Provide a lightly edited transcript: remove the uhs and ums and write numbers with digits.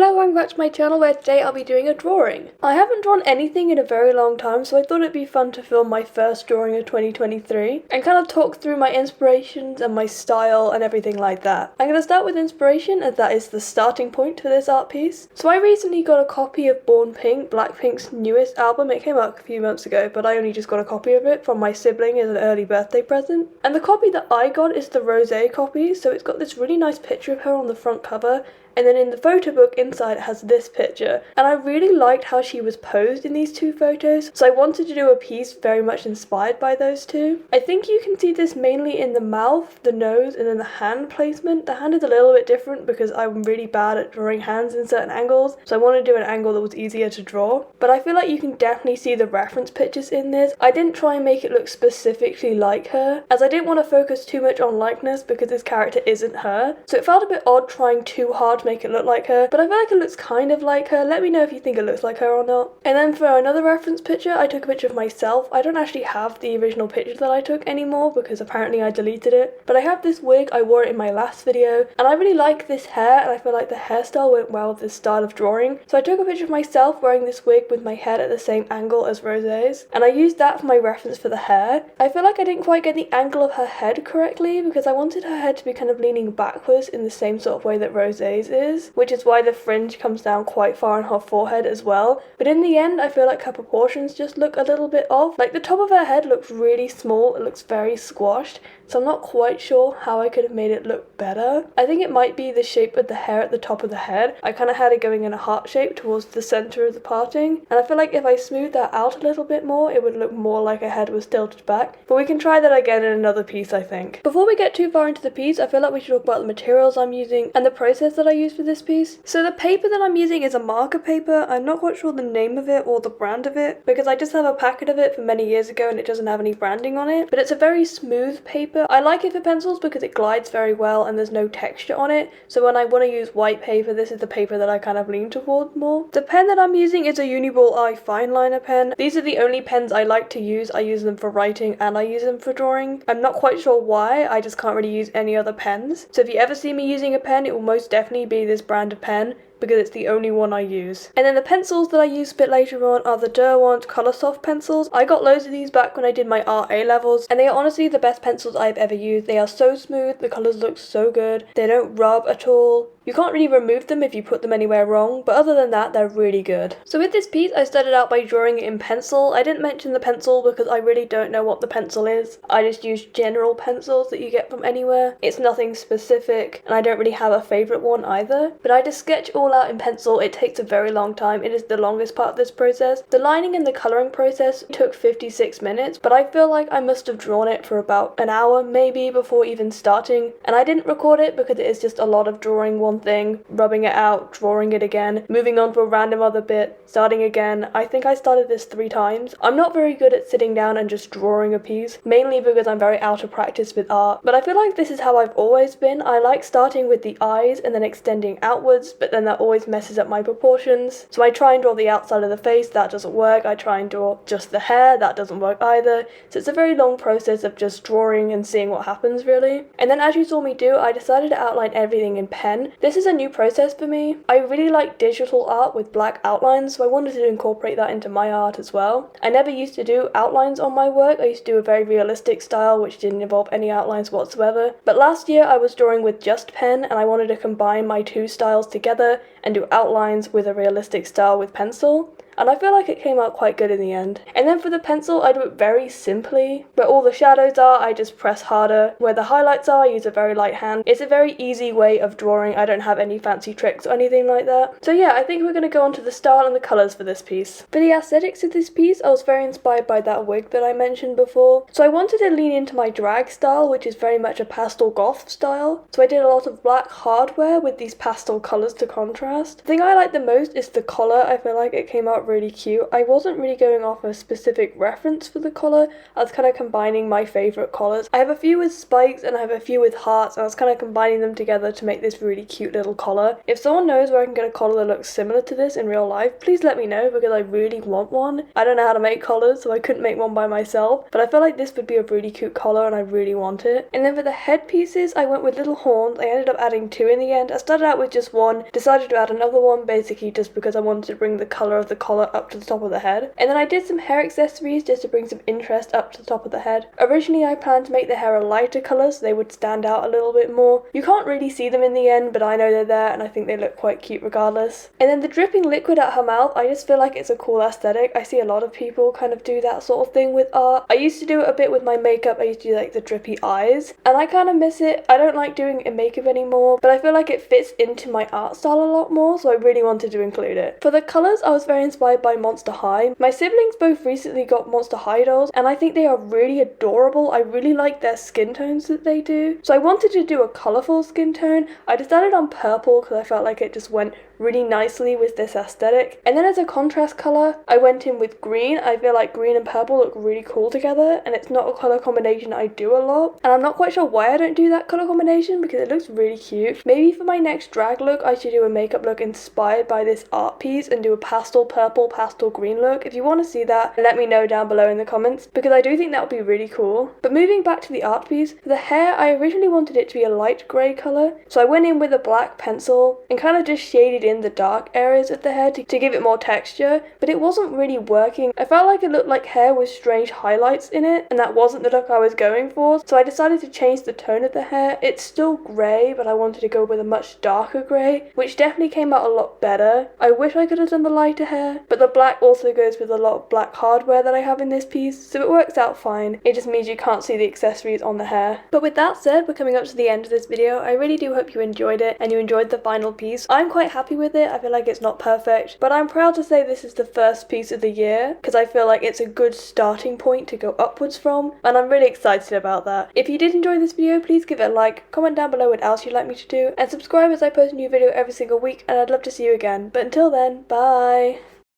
Hello, welcome back to my channel where today I'll be doing a drawing. I haven't drawn anything in a very long time, so I thought it'd be fun to film my first drawing of 2023 and kind of talk through my inspirations and my style and everything like that. I'm going to start with inspiration as that is the starting point for this art piece. So I recently got a copy of Born Pink, Blackpink's newest album. It came out a few months ago, but I only just got a copy of it from my sibling as an early birthday present. And the copy that I got is the Rosé copy, so it's got this really nice picture of her on the front cover. And then in the photo book inside it has this picture. And I really liked how she was posed in these two photos, so I wanted to do a piece very much inspired by those two. I think you can see this mainly in the mouth, the nose, and then the hand placement. The hand is a little bit different because I'm really bad at drawing hands in certain angles, so I wanted to do an angle that was easier to draw. But I feel like you can definitely see the reference pictures in this. I didn't try and make it look specifically like her, as I didn't want to focus too much on likeness because this character isn't her. So it felt a bit odd trying too hard to make it look like her, but I feel like it looks kind of like her. Let me know if you think it looks like her or not. And then for another reference picture, I took a picture of myself. I don't actually have the original picture that I took anymore because apparently I deleted it, but I have this wig. I wore it in my last video and I really like this hair and I feel like the hairstyle went well with this style of drawing. So I took a picture of myself wearing this wig with my head at the same angle as Rosé's, and I used that for my reference for the hair. I feel like I didn't quite get the angle of her head correctly because I wanted her head to be kind of leaning backwards in the same sort of way that Rosé's is, which is why the fringe comes down quite far on her forehead as well. But in the end, I feel like her proportions just look a little bit off. Like the top of her head looks really small, it looks very squashed, so I'm not quite sure how I could have made it look better. I think it might be the shape of the hair at the top of the head. I kind of had it going in a heart shape towards the center of the parting, and I feel like if I smooth that out a little bit more, it would look more like her head was tilted back. But we can try that again in another piece, I think. Before we get too far into the piece, I feel like we should talk about the materials I'm using and the process that I use for this piece. So the paper that I'm using is a marker paper. I'm not quite sure the name of it or the brand of it because I just have a packet of it from many years ago and it doesn't have any branding on it, but it's a very smooth paper. I like it for pencils because it glides very well and there's no texture on it, so when I want to use white paper, this is the paper that I kind of lean toward more. The pen that I'm using is a Uniball Eye fine liner pen. These are the only pens I like to use. I use them for writing and I use them for drawing. I'm not quite sure why, I just can't really use any other pens. So if you ever see me using a pen, it will most definitely be this brand of pen, because it's the only one I use. And then the pencils that I use a bit later on are the Derwent Coloursoft pencils. I got loads of these back when I did my art A-levels, and they are honestly the best pencils I've ever used. They are so smooth, the colours look so good, they don't rub at all. You can't really remove them if you put them anywhere wrong, but other than that, they're really good. So with this piece, I started out by drawing it in pencil. I didn't mention the pencil because I really don't know what the pencil is. I just use general pencils that you get from anywhere. It's nothing specific, and I don't really have a favourite one either. But I just sketch all out in pencil. It takes a very long time. It is the longest part of this process. The lining and the colouring process took 56 minutes, but I feel like I must have drawn it for about an hour maybe before even starting. And I didn't record it because it is just a lot of drawing one thing, rubbing it out, drawing it again, moving on to a random other bit, starting again. I think I started this 3 times. I'm not very good at sitting down and just drawing a piece, mainly because I'm very out of practice with art, but I feel like this is how I've always been. I like starting with the eyes and then extending outwards, but then that always messes up my proportions. So I try and draw the outside of the face, that doesn't work. I try and draw just the hair, that doesn't work either. So it's a very long process of just drawing and seeing what happens really. And then as you saw me do, I decided to outline everything in pen. This is a new process for me. I really like digital art with black outlines, so I wanted to incorporate that into my art as well. I never used to do outlines on my work. I used to do a very realistic style which didn't involve any outlines whatsoever. But last year I was drawing with just pen and I wanted to combine my two styles together and do outlines with a realistic style with pencil. And I feel like it came out quite good in the end. And then for the pencil, I do it very simply. Where all the shadows are, I just press harder. Where the highlights are, I use a very light hand. It's a very easy way of drawing. I don't have any fancy tricks or anything like that. So yeah, I think we're going to go on to the style and the colours for this piece. For the aesthetics of this piece, I was very inspired by that wig that I mentioned before. So I wanted to lean into my drag style, which is very much a pastel goth style. So I did a lot of black hardware with these pastel colours to contrast. The thing I like the most is the collar. I feel like it came out really cute. I wasn't really going off a specific reference for the collar. I was kind of combining my favourite collars. I have a few with spikes and I have a few with hearts, and I was kind of combining them together to make this really cute little collar. If someone knows where I can get a collar that looks similar to this in real life, please let me know because I really want one. I don't know how to make collars, so I couldn't make one by myself, but I feel like this would be a really cute collar and I really want it. And then for the headpieces, I went with little horns. I ended up adding 2 in the end. I started out with just 1, decided to add another one, basically just because I wanted to bring the colour of the collar up to the top of the head. And then I did some hair accessories just to bring some interest up to the top of the head. Originally I planned to make the hair a lighter colour so they would stand out a little bit more. You can't really see them in the end, but I know they're there and I think they look quite cute regardless. And then the dripping liquid at her mouth, I just feel like it's a cool aesthetic. I see a lot of people kind of do that sort of thing with art. I used to do it a bit with my makeup. I used to do like the drippy eyes and I kind of miss it. I don't like doing it in makeup anymore, but I feel like it fits into my art style a lot more, so I really wanted to include it. For the colours, I was very inspired by Monster High. My siblings both recently got Monster High dolls and I think they are really adorable. I really like their skin tones that they do. So I wanted to do a colourful skin tone. I decided on purple because I felt like it just went really nicely with this aesthetic. And then as a contrast colour, I went in with green. I feel like green and purple look really cool together and it's not a colour combination I do a lot. And I'm not quite sure why I don't do that colour combination because it looks really cute. Maybe for my next drag look, I should do a makeup look inspired by this art piece and do a pastel purple, pastel green look. If you want to see that, let me know down below in the comments because I do think that would be really cool. But moving back to the art piece, for the hair, I originally wanted it to be a light grey colour. So I went in with a black pencil and kind of just shaded in the dark areas of the hair to give it more texture, but it wasn't really working. I felt like it looked like hair with strange highlights in it, and that wasn't the look I was going for, so I decided to change the tone of the hair. It's still grey, but I wanted to go with a much darker grey, which definitely came out a lot better. I wish I could have done the lighter hair, but the black also goes with a lot of black hardware that I have in this piece, so it works out fine. It just means you can't see the accessories on the hair. But with that said, we're coming up to the end of this video. I really do hope you enjoyed it and you enjoyed the final piece. I'm quite happy with it. I feel like it's not perfect, but I'm proud to say this is the first piece of the year because I feel like it's a good starting point to go upwards from, and I'm really excited about that. If you did enjoy this video, please give it a like, comment down below what else you'd like me to do, and subscribe as I post a new video every single week, and I'd love to see you again. But until then, bye!